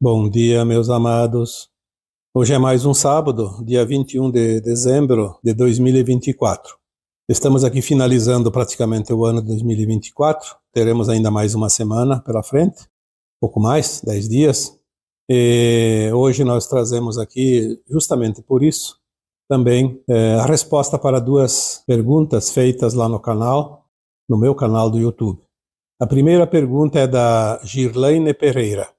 Bom dia, meus amados. Hoje é mais um sábado, dia 21 de dezembro de 2024. Estamos aqui finalizando praticamente o ano de 2024. Teremos ainda mais uma semana pela frente, pouco mais, 10 dias. E hoje nós trazemos aqui, justamente por isso, também a resposta para duas perguntas feitas lá no canal, no meu canal do YouTube. A primeira pergunta é da Girlaine Pereira.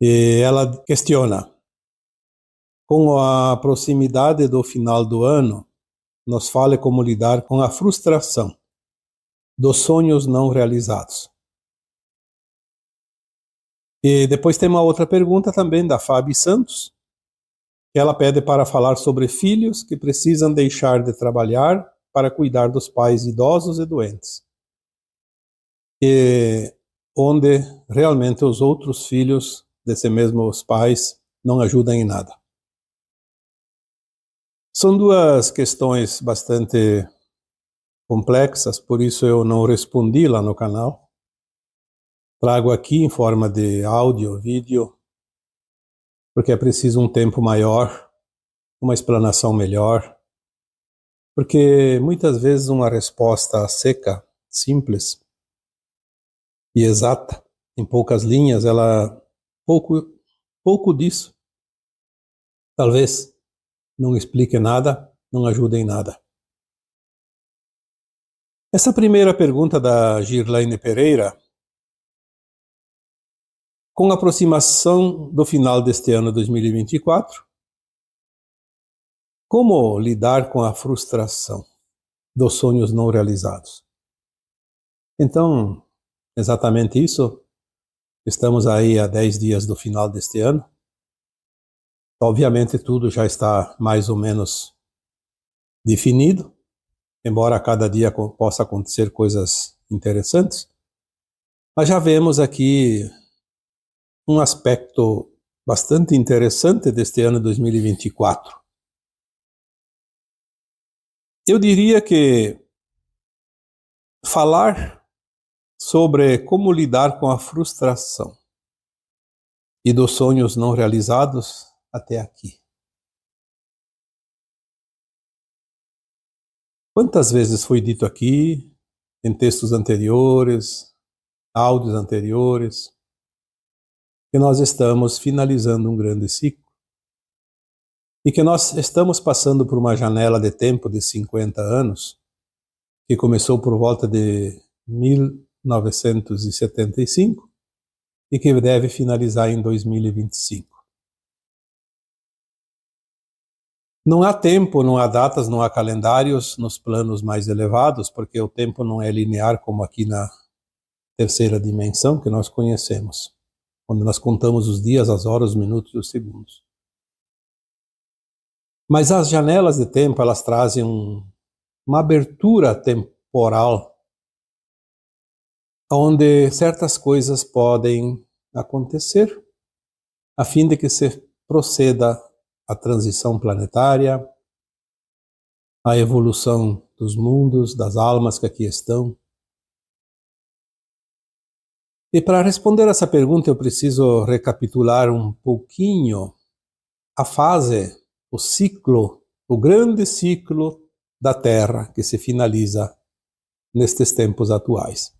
E ela questiona: com a proximidade do final do ano, nos fale como lidar com a frustração dos sonhos não realizados. E depois tem uma outra pergunta também da Fábio Santos, que ela pede para falar sobre filhos que precisam deixar de trabalhar para cuidar dos pais idosos e doentes, e onde realmente os outros filhos desses mesmos pais não ajudam em nada. São duas questões bastante complexas, por isso eu não respondi lá no canal. Trago aqui em forma de áudio, vídeo, porque é preciso um tempo maior, uma explanação melhor, porque muitas vezes uma resposta seca, simples e exata, em poucas linhas, ela pouco disso, talvez não explique nada, não ajude em nada. Essa primeira pergunta da Girlaine Pereira, com a aproximação do final deste ano 2024, como lidar com a frustração dos sonhos não realizados? Então, exatamente isso. Estamos aí a 10 dias do final deste ano. Obviamente tudo já está mais ou menos definido, embora a cada dia possa acontecer coisas interessantes. Mas já vemos aqui um aspecto bastante interessante deste ano 2024. Eu diria que falar sobre como lidar com a frustração e dos sonhos não realizados até aqui. Quantas vezes foi dito aqui, em textos anteriores, áudios anteriores, que nós estamos finalizando um grande ciclo e que nós estamos passando por uma janela de tempo de 50 anos, que começou por volta de 1975 e que deve finalizar em 2025. Não há tempo, não há datas, não há calendários nos planos mais elevados, porque o tempo não é linear como aqui na terceira dimensão que nós conhecemos, onde nós contamos os dias, as horas, os minutos e os segundos. Mas as janelas de tempo, elas trazem uma abertura temporal onde certas coisas podem acontecer a fim de que se proceda a transição planetária, a evolução dos mundos, das almas que aqui estão. E para responder essa pergunta eu preciso recapitular um pouquinho a fase, o ciclo, o grande ciclo da Terra que se finaliza nestes tempos atuais.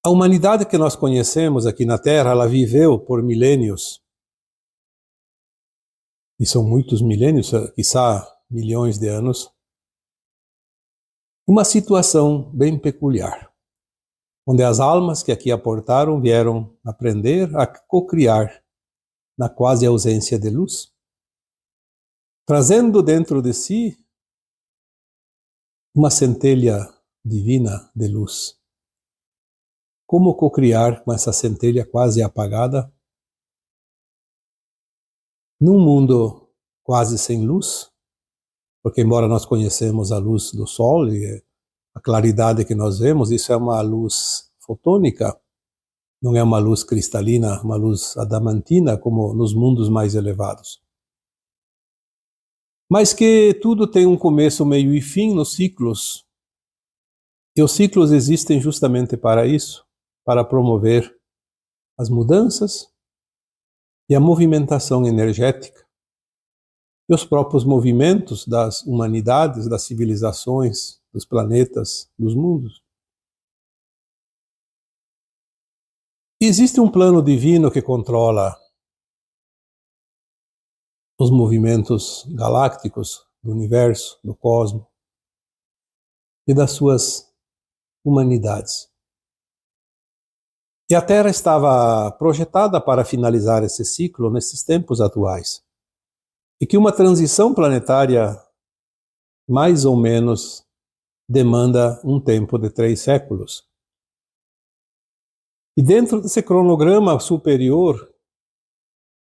A humanidade que nós conhecemos aqui na Terra, ela viveu por milênios, e são muitos milênios, quiçá milhões de anos, uma situação bem peculiar, onde as almas que aqui aportaram vieram aprender a cocriar na quase ausência de luz, trazendo dentro de si uma centelha divina de luz. Como cocriar com essa centelha quase apagada, num mundo quase sem luz, porque embora nós conhecemos a luz do Sol e a claridade que nós vemos, isso é uma luz fotônica, não é uma luz cristalina, uma luz adamantina como nos mundos mais elevados. Mas que tudo tem um começo, meio e fim nos ciclos, e os ciclos existem justamente para isso, para promover as mudanças e a movimentação energética e os próprios movimentos das humanidades, das civilizações, dos planetas, dos mundos. E existe um plano divino que controla os movimentos galácticos do universo, do cosmos e das suas humanidades. E a Terra estava projetada para finalizar esse ciclo nesses tempos atuais. E que uma transição planetária, mais ou menos, demanda um tempo de 3 séculos. E dentro desse cronograma superior,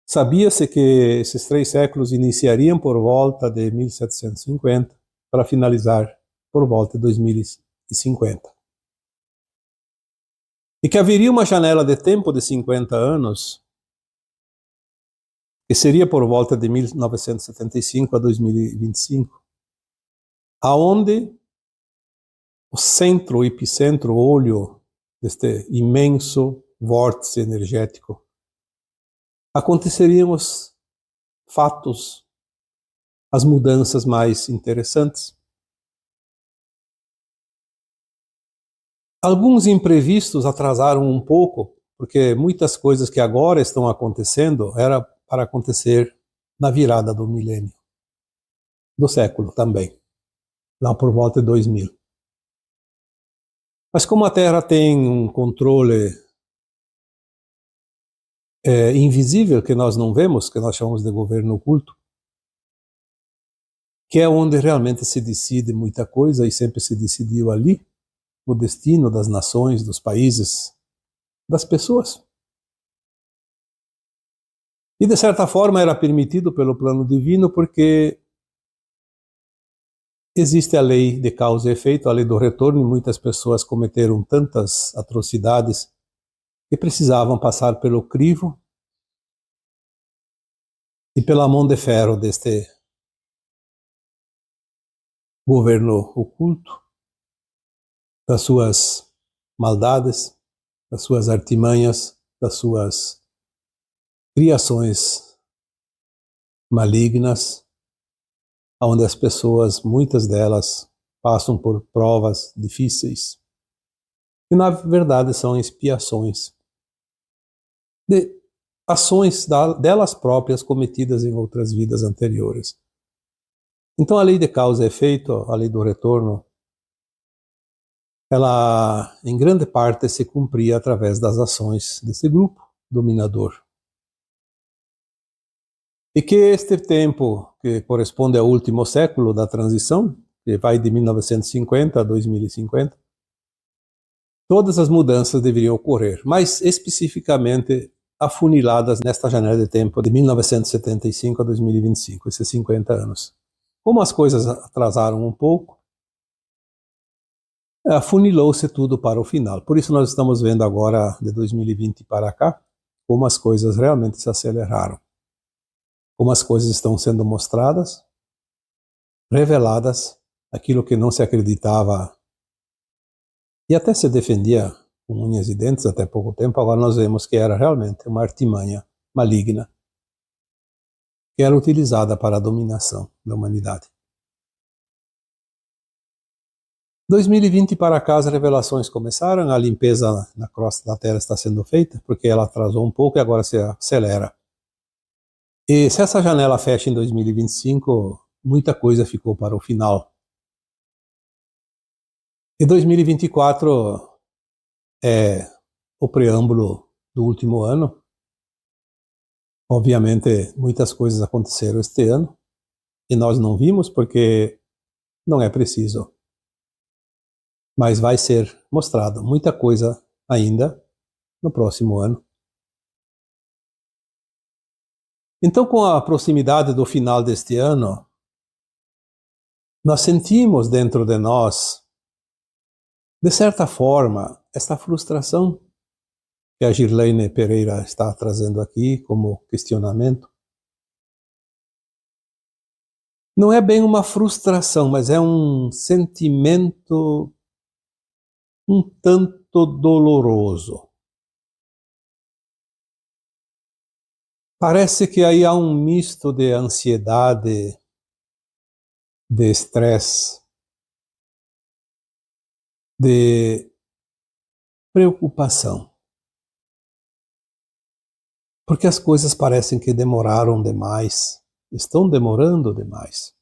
sabia-se que esses 3 séculos iniciariam por volta de 1750 para finalizar por volta de 2050. E que haveria uma janela de tempo de 50 anos, que seria por volta de 1975 a 2025, aonde o centro, o epicentro, o olho deste imenso vórtice energético, aconteceriam os fatos, as mudanças mais interessantes. Alguns imprevistos atrasaram um pouco, porque muitas coisas que agora estão acontecendo era para acontecer na virada do milênio, do século também, lá por volta de 2000. Mas como a Terra tem um controle invisível que nós não vemos, que nós chamamos de governo oculto, que é onde realmente se decide muita coisa e sempre se decidiu ali, o destino das nações, dos países, das pessoas. E de certa forma era permitido pelo plano divino porque existe a lei de causa e efeito, a lei do retorno, e muitas pessoas cometeram tantas atrocidades que precisavam passar pelo crivo e pela mão de ferro deste governo oculto, das suas maldades, das suas artimanhas, das suas criações malignas, onde as pessoas, muitas delas, passam por provas difíceis, que na verdade são expiações de ações delas próprias cometidas em outras vidas anteriores. Então a lei de causa e efeito, a lei do retorno, ela em grande parte se cumpria através das ações desse grupo dominador. E que este tempo, que corresponde ao último século da transição, que vai de 1950 a 2050, todas as mudanças deveriam ocorrer, mas especificamente afuniladas nesta janela de tempo de 1975 a 2025, esses 50 anos. Como as coisas atrasaram um pouco, afunilou-se tudo para o final. Por isso nós estamos vendo agora, de 2020 para cá, como as coisas realmente se aceleraram. Como as coisas estão sendo mostradas, reveladas, aquilo que não se acreditava e até se defendia com unhas e dentes até pouco tempo, agora nós vemos que era realmente uma artimanha maligna que era utilizada para a dominação da humanidade. 2020 para cá as revelações começaram, a limpeza na crosta da Terra está sendo feita, porque ela atrasou um pouco e agora se acelera. E se essa janela fecha em 2025, muita coisa ficou para o final. E 2024 é o preâmbulo do último ano. Obviamente, muitas coisas aconteceram este ano e nós não vimos porque não é preciso. Mas vai ser mostrado muita coisa ainda no próximo ano. Então, com a proximidade do final deste ano, nós sentimos dentro de nós, de certa forma, esta frustração que a Girlene Pereira está trazendo aqui como questionamento. Não é bem uma frustração, mas é um sentimento um tanto doloroso. Parece que aí há um misto de ansiedade, de estresse, de preocupação. Porque as coisas parecem que demoraram demais, estão demorando demais.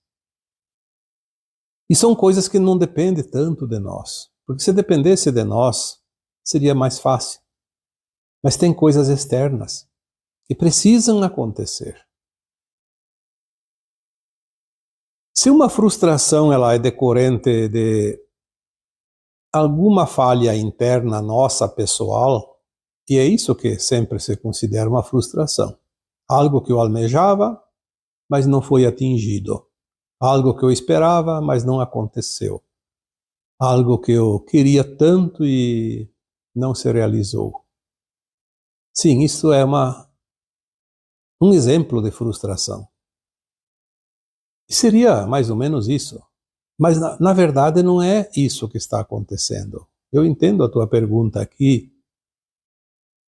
E são coisas que não dependem tanto de nós. Porque se dependesse de nós, seria mais fácil. Mas tem coisas externas que precisam acontecer. Se uma frustração ela é decorrente de alguma falha interna nossa, pessoal, e é isso que sempre se considera uma frustração. Algo que eu almejava, mas não foi atingido. Algo que eu esperava, mas não aconteceu. Algo que eu queria tanto e não se realizou. Sim, isso é um exemplo de frustração. E seria mais ou menos isso. Mas, na verdade, não é isso que está acontecendo. Eu entendo a tua pergunta aqui.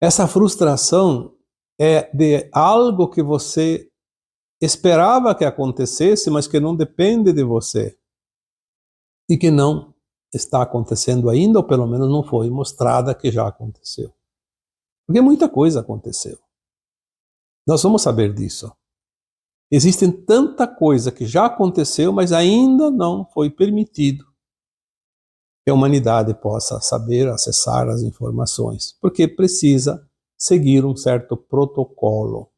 Essa frustração é de algo que você esperava que acontecesse, mas que não depende de você. E que não está acontecendo ainda, ou pelo menos não foi mostrada que já aconteceu. Porque muita coisa aconteceu. Nós vamos saber disso. Existem tanta coisa que já aconteceu, mas ainda não foi permitido que a humanidade possa saber, acessar as informações, porque precisa seguir um certo protocolo.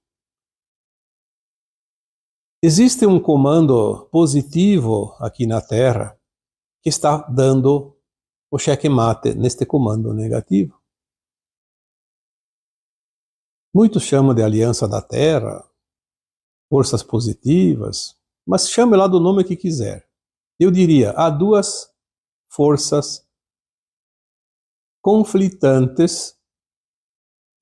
Existe um comando positivo aqui na Terra que está dando o checkmate neste comando negativo. Muitos chamam de Aliança da Terra, forças positivas, mas chame lá do nome que quiser. Eu diria, há duas forças conflitantes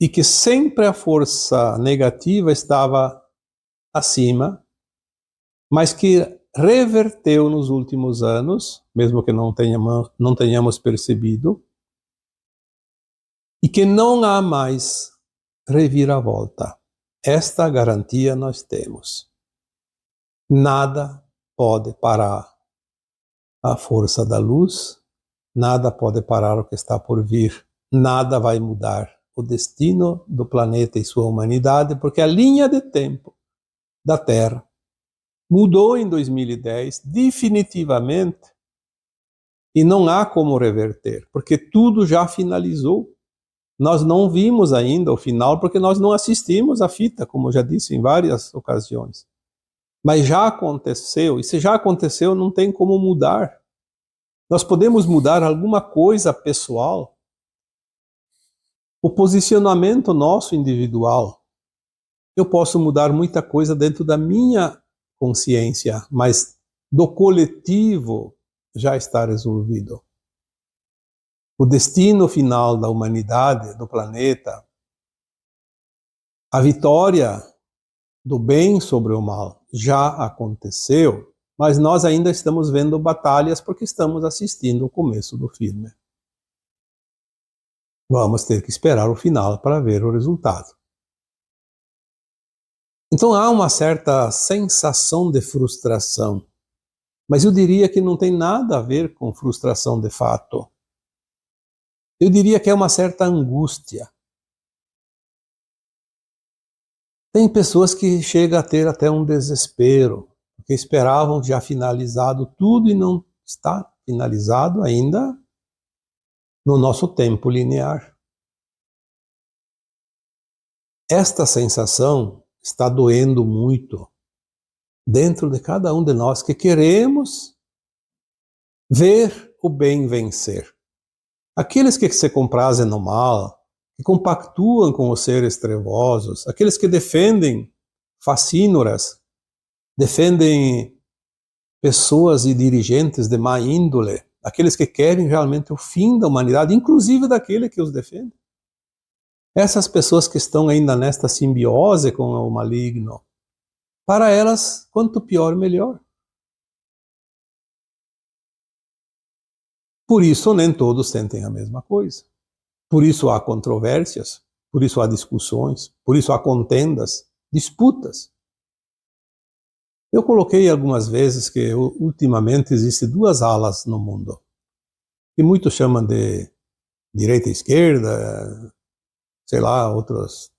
e que sempre a força negativa estava acima, mas que reverteu nos últimos anos, mesmo que não tenhamos percebido, e que não há mais reviravolta. Esta garantia nós temos. Nada pode parar a força da luz, nada pode parar o que está por vir, nada vai mudar o destino do planeta e sua humanidade, porque a linha de tempo da Terra mudou em 2010 definitivamente e não há como reverter, porque tudo já finalizou. Nós não vimos ainda o final porque nós não assistimos a fita, como já disse em várias ocasiões. Mas já aconteceu, e se já aconteceu, não tem como mudar. Nós podemos mudar alguma coisa pessoal, o posicionamento nosso individual. Eu posso mudar muita coisa dentro da minha consciência, mas do coletivo já está resolvido. O destino final da humanidade, do planeta, a vitória do bem sobre o mal já aconteceu, mas nós ainda estamos vendo batalhas porque estamos assistindo o começo do filme. Vamos ter que esperar o final para ver o resultado. Então há uma certa sensação de frustração, mas eu diria que não tem nada a ver com frustração de fato. Eu diria que é uma certa angústia. Tem pessoas que chegam a ter até um desespero, porque esperavam já finalizado tudo e não está finalizado ainda no nosso tempo linear. Esta sensação está doendo muito dentro de cada um de nós que queremos ver o bem vencer. Aqueles que se comprazem no mal, que compactuam com os seres trevosos, aqueles que defendem facínoras, defendem pessoas e dirigentes de má índole, aqueles que querem realmente o fim da humanidade, inclusive daquele que os defende. Essas pessoas que estão ainda nesta simbiose com o maligno, para elas, quanto pior, melhor. Por isso, nem todos sentem a mesma coisa. Por isso há controvérsias, por isso há discussões, por isso há contendas. disputas. Eu coloquei algumas vezes que ultimamente existem duas alas no mundo, que muitos chamam de direita e esquerda, sei lá, outros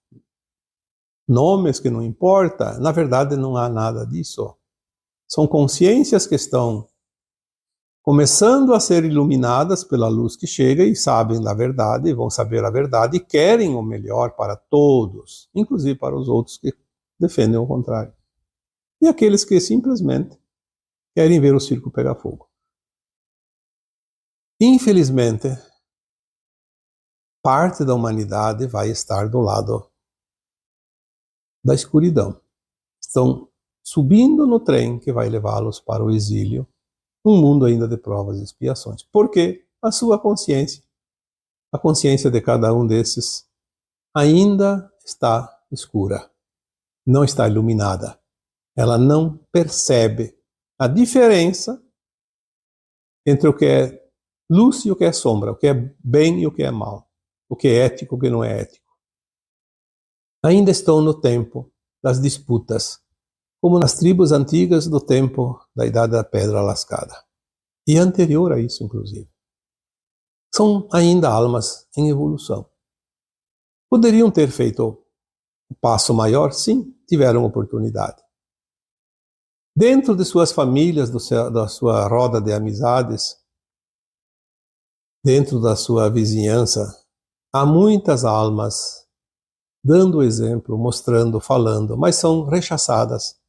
nomes que não importa. Na verdade, não há nada disso. São consciências que estão começando a ser iluminadas pela luz que chega e sabem da verdade, vão saber a verdade e querem o melhor para todos, inclusive para os outros que defendem o contrário. E aqueles que simplesmente querem ver o circo pegar fogo. Infelizmente, parte da humanidade vai estar do lado da escuridão. Estão subindo no trem que vai levá-los para o exílio, um mundo ainda de provas e expiações. Porque a sua consciência, a consciência de cada um desses, ainda está escura, não está iluminada. Ela não percebe a diferença entre o que é luz e o que é sombra, o que é bem e o que é mal, o que é ético e o que não é ético. Ainda estão no tempo das disputas, como nas tribos antigas do tempo da Idade da Pedra Lascada. E anterior a isso, inclusive. São ainda almas em evolução. Poderiam ter feito um passo maior? Sim, tiveram oportunidade. Dentro de suas famílias, da sua roda de amizades, dentro da sua vizinhança, há muitas almas dando exemplo, mostrando, falando, mas são rechaçadas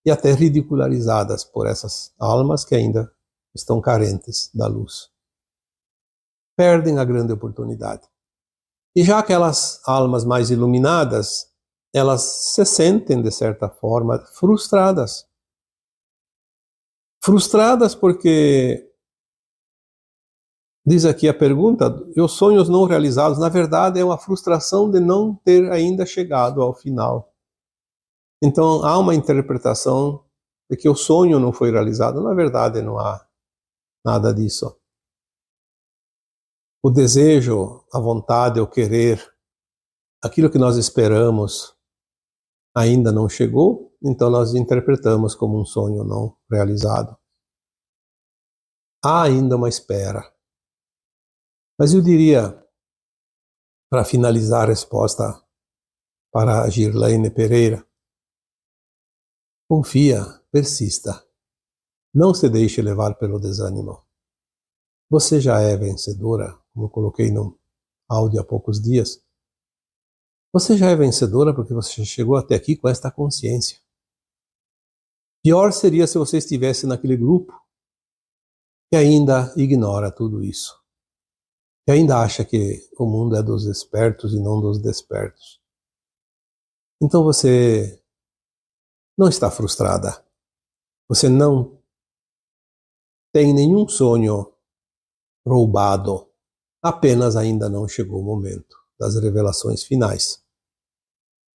e até ridicularizadas por essas almas que ainda estão carentes da luz. Perdem a grande oportunidade. E já aquelas almas mais iluminadas, elas se sentem, de certa forma, frustradas. Frustradas porque, diz aqui a pergunta, os sonhos não realizados, na verdade é uma frustração de não ter ainda chegado ao final. Então há uma interpretação de que o sonho não foi realizado, na verdade não há nada disso. O desejo, a vontade, o querer, aquilo que nós esperamos ainda não chegou, então nós interpretamos como um sonho não realizado. Há ainda uma espera. Mas eu diria, para finalizar a resposta para a Girlaine Pereira, confia, persista. Não se deixe levar pelo desânimo. Você já é vencedora, como eu coloquei no áudio há poucos dias. Você já é vencedora porque você chegou até aqui com esta consciência. Pior seria se você estivesse naquele grupo que ainda ignora tudo isso. Que ainda acha que o mundo é dos espertos e não dos despertos. Então você não está frustrada. Você não tem nenhum sonho roubado. Apenas ainda não chegou o momento das revelações finais.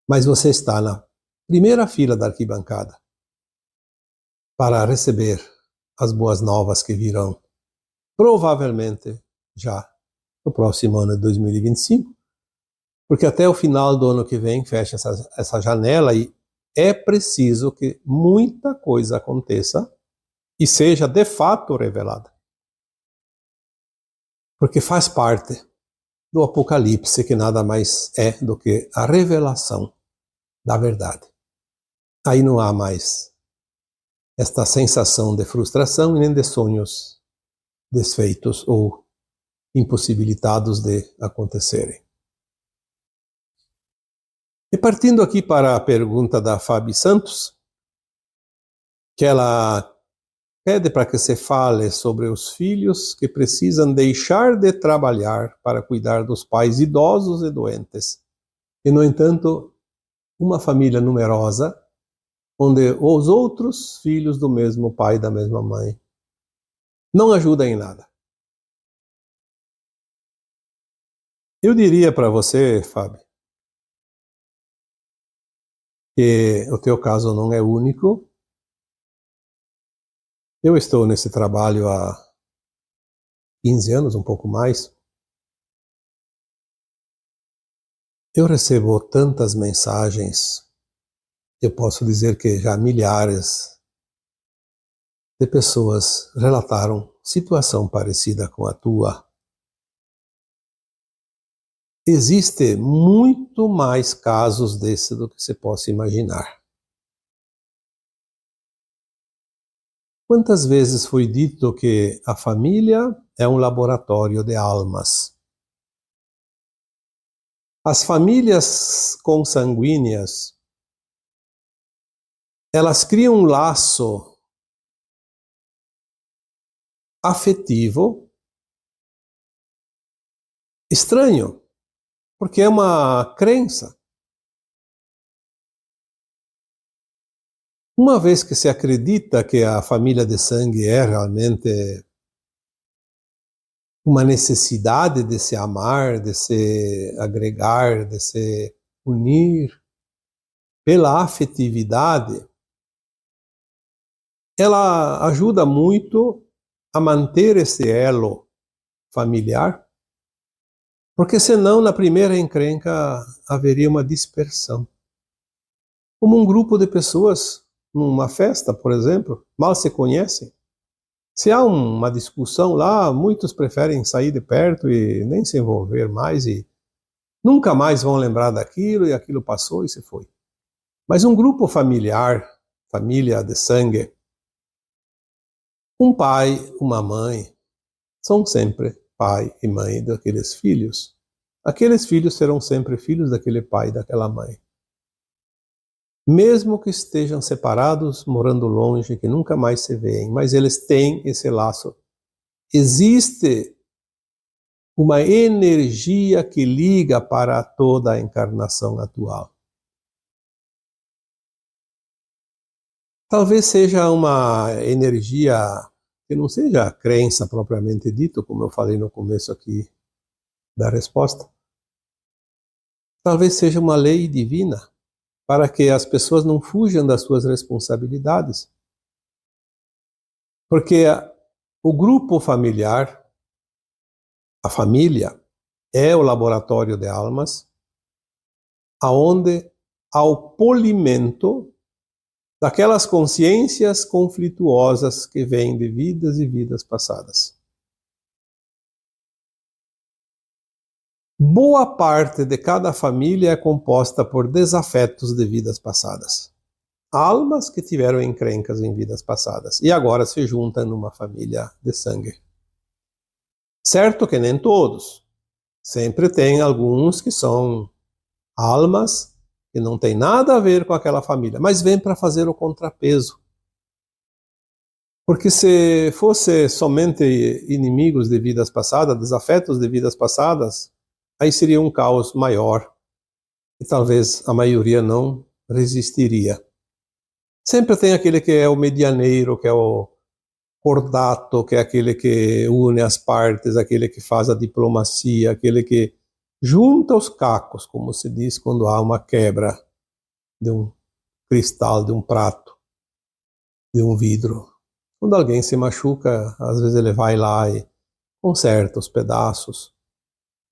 Mas você está na primeira fila da arquibancada para receber as boas novas que virão, provavelmente já no próximo ano de 2025, porque até o final do ano que vem fecha essa janela e é preciso que muita coisa aconteça e seja de fato revelada. Porque faz parte do Apocalipse, que nada mais é do que a revelação da verdade. Aí não há mais esta sensação de frustração e nem de sonhos desfeitos ou impossibilitados de acontecerem. E partindo aqui para a pergunta da Fabi Santos, que ela pede para que se fale sobre os filhos que precisam deixar de trabalhar para cuidar dos pais idosos e doentes. E, no entanto, uma família numerosa, onde os outros filhos do mesmo pai e da mesma mãe não ajudam em nada. Eu diria para você, Fábio, que o teu caso não é único. Eu estou nesse trabalho há 15 anos, um pouco mais. Eu recebo tantas mensagens eu posso dizer que já milhares de pessoas relataram situação parecida com a tua. Existe muito mais casos desse do que você possa imaginar. Quantas vezes foi dito que a família é um laboratório de almas? As famílias consanguíneas, elas criam um laço afetivo estranho, porque é uma crença. Uma vez que se acredita que a família de sangue é realmente uma necessidade de se amar, de se agregar, de se unir pela afetividade, ela ajuda muito a manter esse elo familiar, porque senão na primeira encrenca haveria uma dispersão. Como um grupo de pessoas numa festa, por exemplo, mal se conhecem. Se há uma discussão lá, muitos preferem sair de perto e nem se envolver mais e nunca mais vão lembrar daquilo e aquilo passou e se foi. Mas um grupo familiar, família de sangue, um pai, uma mãe, são sempre pai e mãe daqueles filhos. Aqueles filhos serão sempre filhos daquele pai e daquela mãe. Mesmo que estejam separados, morando longe, que nunca mais se veem, mas eles têm esse laço. Existe uma energia que liga para toda a encarnação atual. Talvez seja uma energia que não seja a crença propriamente dito, como eu falei no começo aqui da resposta. Talvez seja uma lei divina, para que as pessoas não fujam das suas responsabilidades. Porque o grupo familiar, a família, é o laboratório de almas, aonde há o polimento daquelas consciências conflituosas que vêm de vidas e vidas passadas. Boa parte de cada família é composta por desafetos de vidas passadas. Almas que tiveram encrencas em vidas passadas e agora se juntam numa família de sangue. Certo que nem todos. Sempre tem alguns que são almas que não tem nada a ver com aquela família, mas vêm para fazer o contrapeso. Porque se fosse somente inimigos de vidas passadas, desafetos de vidas passadas, aí seria um caos maior e talvez a maioria não resistiria. Sempre tem aquele que é o medianeiro, que é o cordato, que é aquele que une as partes, aquele que faz a diplomacia, aquele que junta os cacos, como se diz quando há uma quebra de um cristal, de um prato, de um vidro. Quando alguém se machuca, às vezes ele vai lá e conserta os pedaços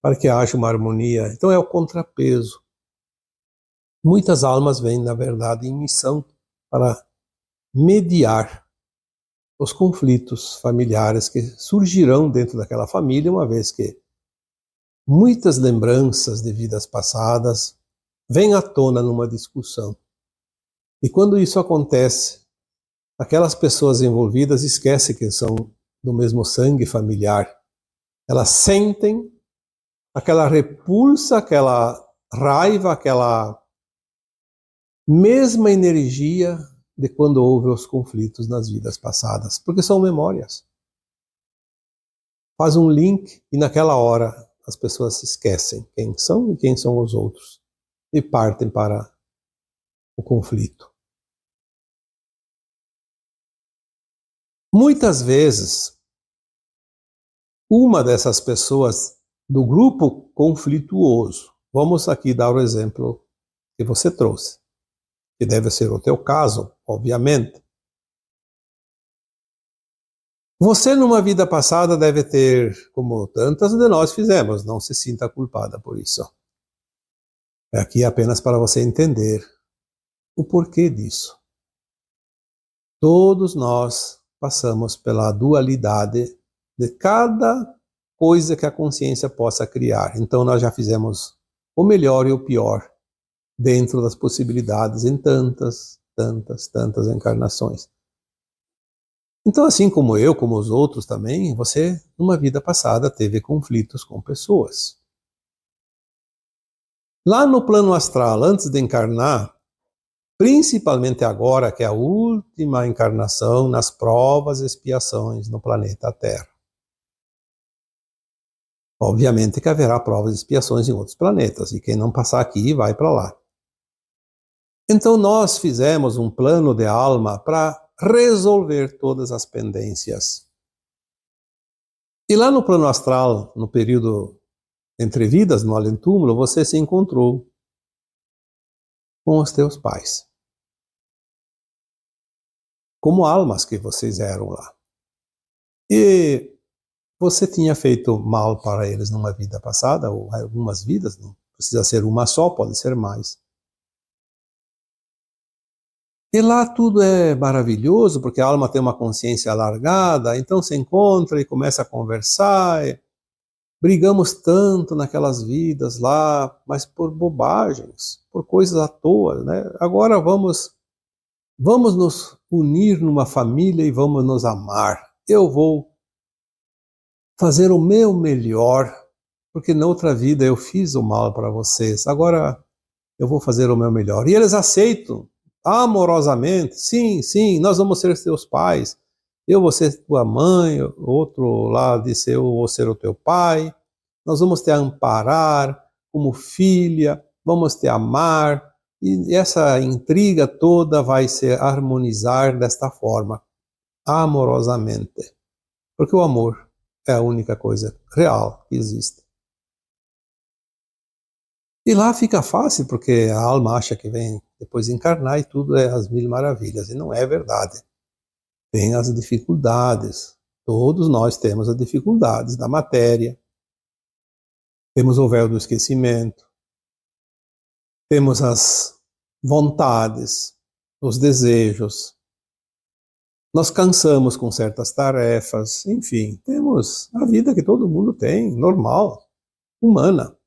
para que haja uma harmonia. Então é o contrapeso. Muitas almas vêm, na verdade, em missão para mediar os conflitos familiares que surgirão dentro daquela família, uma vez que muitas lembranças de vidas passadas vêm à tona numa discussão. E quando isso acontece, aquelas pessoas envolvidas esquecem que são do mesmo sangue familiar. Elas sentem aquela repulsa, aquela raiva, aquela mesma energia de quando houve os conflitos nas vidas passadas, porque são memórias. Faz um link e naquela hora as pessoas se esquecem quem são e quem são os outros e partem para o conflito. Muitas vezes, uma dessas pessoas do grupo conflituoso, vamos aqui dar o exemplo que você trouxe, que deve ser o teu caso, obviamente. Você, numa vida passada, deve ter, como tantas de nós fizemos, não se sinta culpada por isso. É aqui apenas para você entender o porquê disso. Todos nós passamos pela dualidade de cada coisa que a consciência possa criar. Então nós já fizemos o melhor e o pior dentro das possibilidades em tantas encarnações. Então, assim como eu, como os outros também, você, numa vida passada, teve conflitos com pessoas. Lá no plano astral, antes de encarnar, principalmente agora, que é a última encarnação nas provas e expiações no planeta Terra. Obviamente que haverá provas e expiações em outros planetas, e quem não passar aqui vai para lá. Então nós fizemos um plano de alma para resolver todas as pendências. E lá no plano astral, no período entre vidas, no além-túmulo, você se encontrou com os teus pais. Como almas que vocês eram lá. E você tinha feito mal para eles numa vida passada, ou algumas vidas, não precisa ser uma só, pode ser mais. E lá tudo é maravilhoso, porque a alma tem uma consciência alargada, então se encontra e começa a conversar. Brigamos tanto naquelas vidas lá, mas por bobagens, por coisas à toa, né? Agora vamos nos unir numa família e vamos nos amar. Eu vou fazer o meu melhor, porque na outra vida eu fiz o mal para vocês. Agora eu vou fazer o meu melhor. E eles aceitam amorosamente. Sim, sim, nós vamos ser teus pais. Eu vou ser tua mãe, outro lá disse eu vou ser o teu pai. Nós vamos te amparar como filha, vamos te amar. E essa intriga toda vai se harmonizar desta forma, amorosamente. Porque o amor é a única coisa real que existe. E lá fica fácil, porque a alma acha que vem depois encarnar e tudo é as mil maravilhas. E não é verdade. Tem as dificuldades. Todos nós temos as dificuldades da matéria. Temos o véu do esquecimento. Temos as vontades, os desejos. Nós cansamos com certas tarefas. Enfim, temos a vida que todo mundo tem, normal, humana.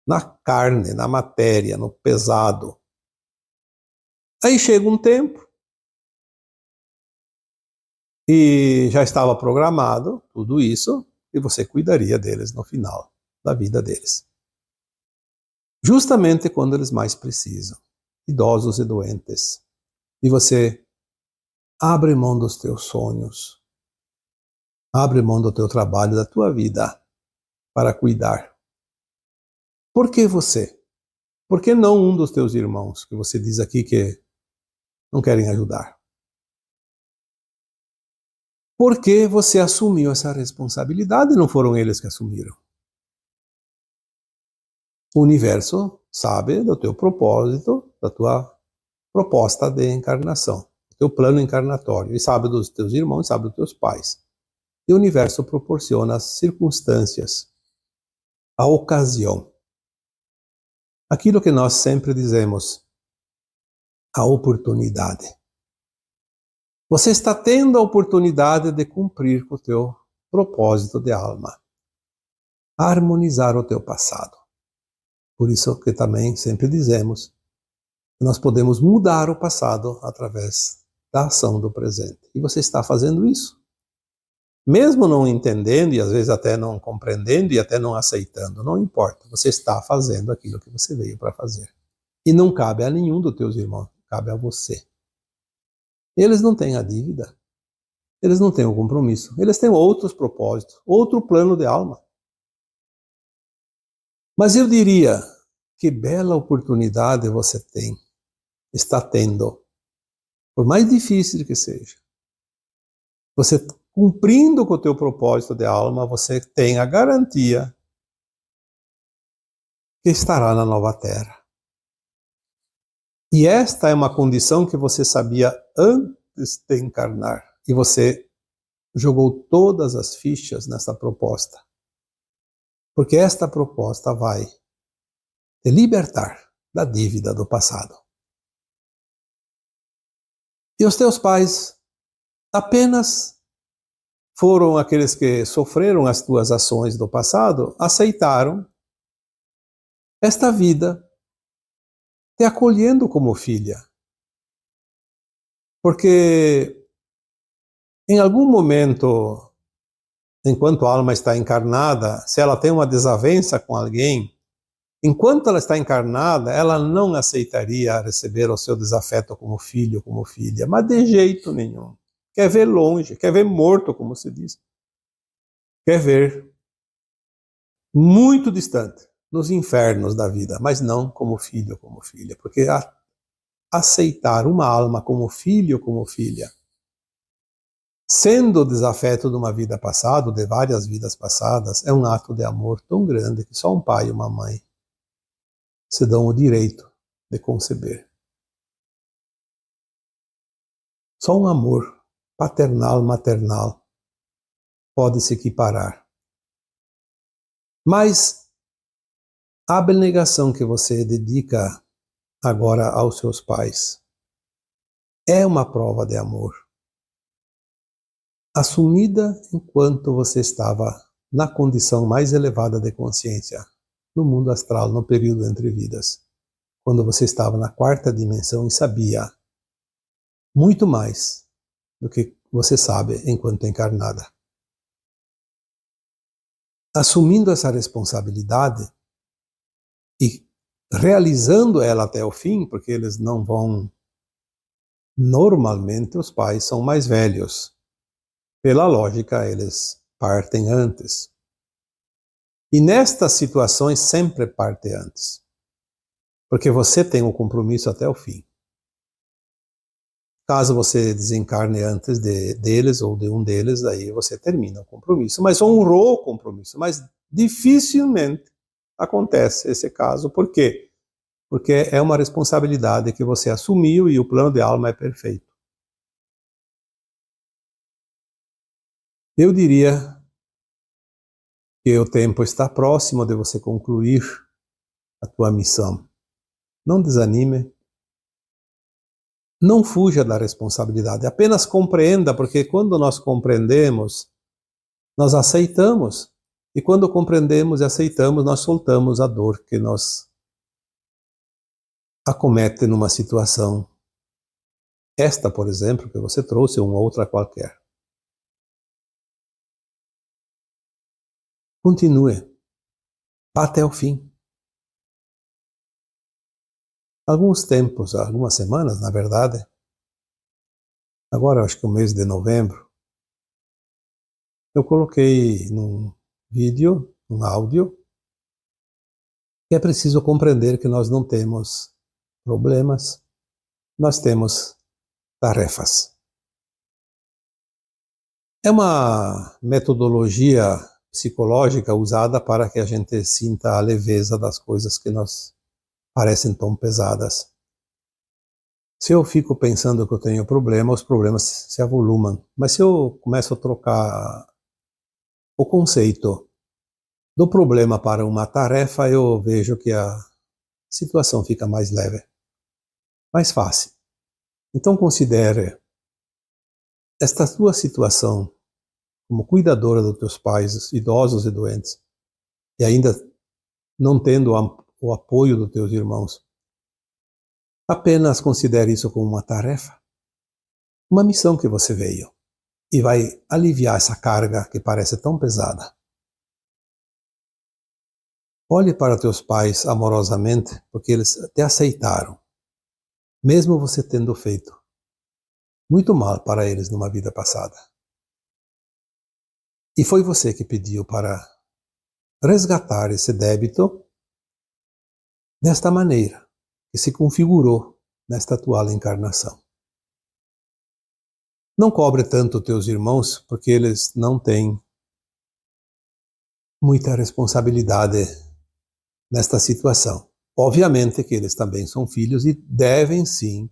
Na carne, na matéria, no pesado. Aí chega um tempo e já estava programado tudo isso e você cuidaria deles no final da vida deles. Justamente quando eles mais precisam, idosos e doentes. E você abre mão dos teus sonhos, abre mão do teu trabalho, da tua vida para cuidar. Por que você? Por que não um dos teus irmãos, que você diz aqui que não querem ajudar? Por que você assumiu essa responsabilidade e não foram eles que assumiram? O universo sabe do teu propósito, da tua proposta de encarnação, do teu plano encarnatório, e sabe dos teus irmãos, sabe dos teus pais. E o universo proporciona as circunstâncias, a ocasião. Aquilo que nós sempre dizemos, a oportunidade. Você está tendo a oportunidade de cumprir com o teu propósito de alma. Harmonizar o teu passado. Por isso que também sempre dizemos que nós podemos mudar o passado através da ação do presente. E você está fazendo isso. Mesmo não entendendo, e às vezes até não compreendendo, e até não aceitando, não importa. Você está fazendo aquilo que você veio para fazer. E não cabe a nenhum dos teus irmãos, cabe a você. Eles não têm a dívida. Eles não têm o compromisso. Eles têm outros propósitos, outro plano de alma. Mas eu diria, que bela oportunidade você tem, está tendo, por mais difícil que seja. Você cumprindo com o teu propósito de alma, você tem a garantia que estará na nova terra. E esta é uma condição que você sabia antes de encarnar. E você jogou todas as fichas nessa proposta. Porque esta proposta vai te libertar da dívida do passado. E os teus pais apenas foram aqueles que sofreram as tuas ações do passado, aceitaram esta vida, te acolhendo como filha. Porque em algum momento, enquanto a alma está encarnada, se ela tem uma desavença com alguém, enquanto ela está encarnada, ela não aceitaria receber o seu desafeto como filho, como filha, mas de jeito nenhum. Quer ver longe, quer ver morto, como se diz. Quer ver muito distante, nos infernos da vida, mas não como filho, como filha. Porque aceitar uma alma como filho, como filha, sendo o desafeto de uma vida passada, de várias vidas passadas, é um ato de amor tão grande que só um pai e uma mãe se dão o direito de conceber. Só um amor paternal, maternal pode se equiparar. Mas a abnegação que você dedica agora aos seus pais é uma prova de amor, assumida enquanto você estava na condição mais elevada de consciência, no mundo astral, no período entre vidas, quando você estava na quarta dimensão e sabia muito mais do que você sabe enquanto encarnada. Assumindo essa responsabilidade e realizando ela até o fim, porque eles não vão... Normalmente os pais são mais velhos. Pela lógica, eles partem antes. E nestas situações sempre parte antes. Porque você tem um compromisso até o fim. Caso você desencarne antes deles ou de um deles, aí você termina o compromisso. Mas honrou o compromisso. Mas dificilmente acontece esse caso. Por quê? Porque é uma responsabilidade que você assumiu e o plano de alma é perfeito. Eu diria que o tempo está próximo de você concluir a tua missão. Não desanime. Não fuja da responsabilidade. Apenas compreenda, porque quando nós compreendemos, nós aceitamos. E quando compreendemos e aceitamos, nós soltamos a dor que nos acomete numa situação. Esta, por exemplo, que você trouxe, ou uma outra qualquer. Continue. Vá até o fim. Alguns tempos, algumas semanas, na verdade, agora acho que o mês de novembro, eu coloquei num vídeo, num áudio, que é preciso compreender que nós não temos problemas, nós temos tarefas. É uma metodologia psicológica usada para que a gente sinta a leveza das coisas que nos parecem tão pesadas. Se eu fico pensando que eu tenho problema, os problemas se avolumam. Mas se eu começo a trocar o conceito do problema para uma tarefa, eu vejo que a situação fica mais leve, mais fácil. Então considere esta tua situação como cuidadora dos teus pais idosos e doentes, e ainda não tendo o apoio dos teus irmãos. Apenas considere isso como uma tarefa, uma missão que você veio, e vai aliviar essa carga que parece tão pesada. Olhe para teus pais amorosamente, porque eles te aceitaram, mesmo você tendo feito muito mal para eles numa vida passada. E foi você que pediu para resgatar esse débito desta maneira, que se configurou nesta atual encarnação. Não cobre tanto teus irmãos, porque eles não têm muita responsabilidade nesta situação. Obviamente que eles também são filhos e devem sim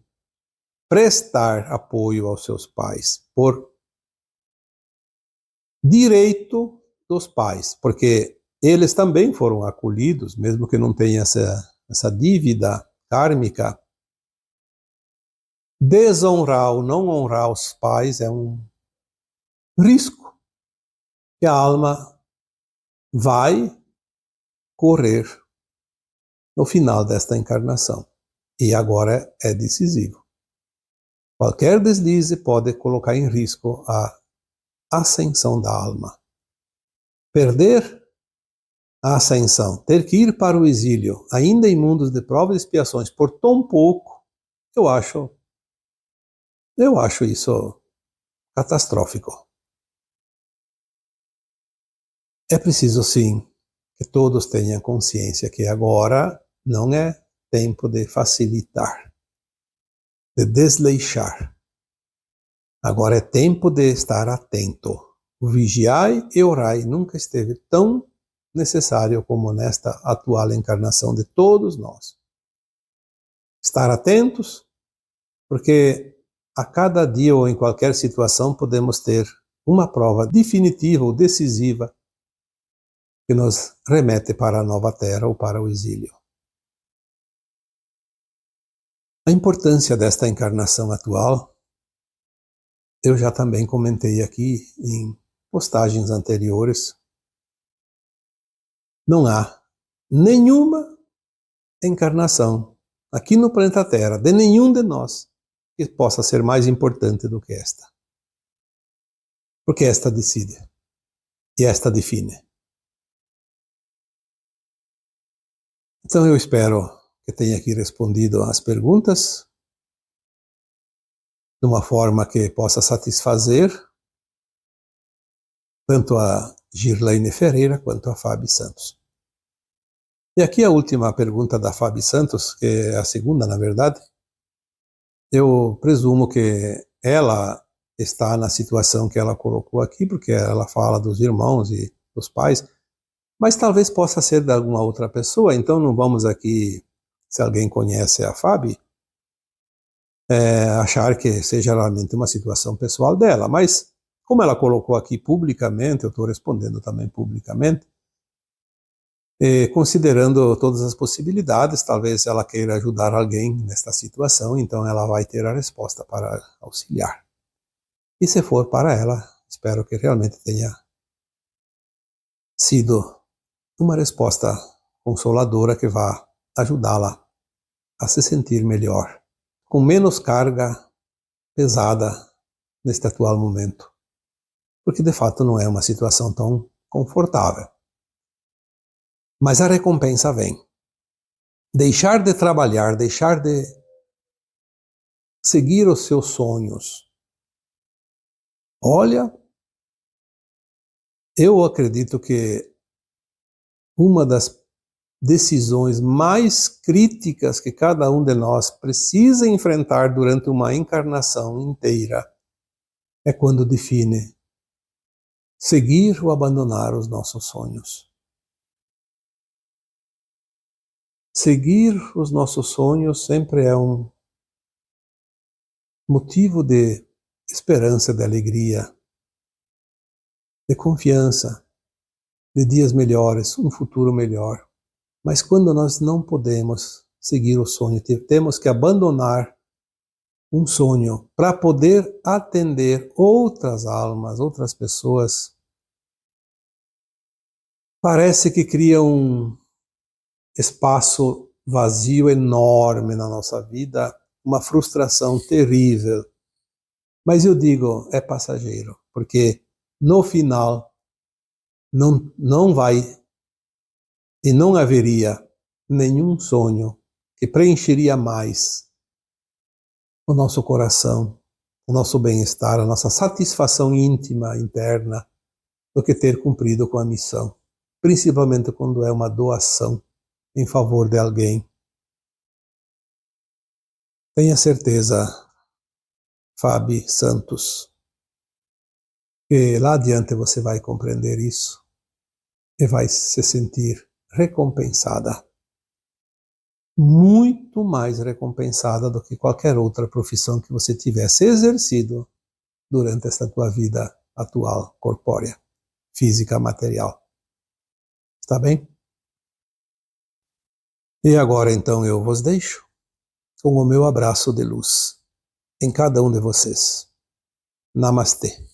prestar apoio aos seus pais, por direito dos pais, porque eles também foram acolhidos, mesmo que não tenha essa dívida kármica, desonrar ou não honrar os pais é um risco que a alma vai correr no final desta encarnação. E agora é decisivo. Qualquer deslize pode colocar em risco a ascensão da alma. Perder a ascensão, ter que ir para o exílio, ainda em mundos de provas e expiações, por tão pouco, eu acho isso catastrófico. É preciso, sim, que todos tenham consciência que agora não é tempo de facilitar, de desleixar. Agora é tempo de estar atento. O vigiai e orai nunca esteve tão necessário como nesta atual encarnação de todos nós. Estar atentos, porque a cada dia ou em qualquer situação podemos ter uma prova definitiva ou decisiva que nos remete para a nova terra ou para o exílio. A importância desta encarnação atual, eu já também comentei aqui em postagens anteriores. Não há nenhuma encarnação aqui no planeta Terra, de nenhum de nós, que possa ser mais importante do que esta. Porque esta decide e esta define. Então eu espero que tenha aqui respondido às perguntas de uma forma que possa satisfazer tanto a Girlaine Ferreira quanto a Fábio Santos. E aqui a última pergunta da Fábio Santos, que é a segunda, na verdade. Eu presumo que ela está na situação que ela colocou aqui, porque ela fala dos irmãos e dos pais, mas talvez possa ser de alguma outra pessoa, então não vamos aqui, se alguém conhece a Fábio, achar que seja realmente uma situação pessoal dela, mas como ela colocou aqui publicamente, eu estou respondendo também publicamente, considerando todas as possibilidades, talvez ela queira ajudar alguém nesta situação, então ela vai ter a resposta para auxiliar. E se for para ela, espero que realmente tenha sido uma resposta consoladora que vá ajudá-la a se sentir melhor, com menos carga pesada neste atual momento, porque de fato não é uma situação tão confortável. Mas a recompensa vem. Deixar de trabalhar, deixar de seguir os seus sonhos. Olha, eu acredito que uma das decisões mais críticas que cada um de nós precisa enfrentar durante uma encarnação inteira é quando define seguir ou abandonar os nossos sonhos. Seguir os nossos sonhos sempre é um motivo de esperança, de alegria, de confiança, de dias melhores, um futuro melhor. Mas quando nós não podemos seguir o sonho, temos que abandonar um sonho para poder atender outras almas, outras pessoas, parece que cria um espaço vazio enorme na nossa vida, uma frustração terrível. Mas eu digo, é passageiro, porque no final não vai e não haveria nenhum sonho que preencheria mais o nosso coração, o nosso bem-estar, a nossa satisfação íntima, interna, do que ter cumprido com a missão, principalmente quando é uma doação em favor de alguém. Tenha certeza, Fábio Santos, que lá adiante você vai compreender isso e vai se sentir recompensada. Muito mais recompensada do que qualquer outra profissão que você tivesse exercido durante esta tua vida atual, corpórea, física, material. Está bem? E agora então eu vos deixo com o meu abraço de luz. em cada um de vocês. Namastê.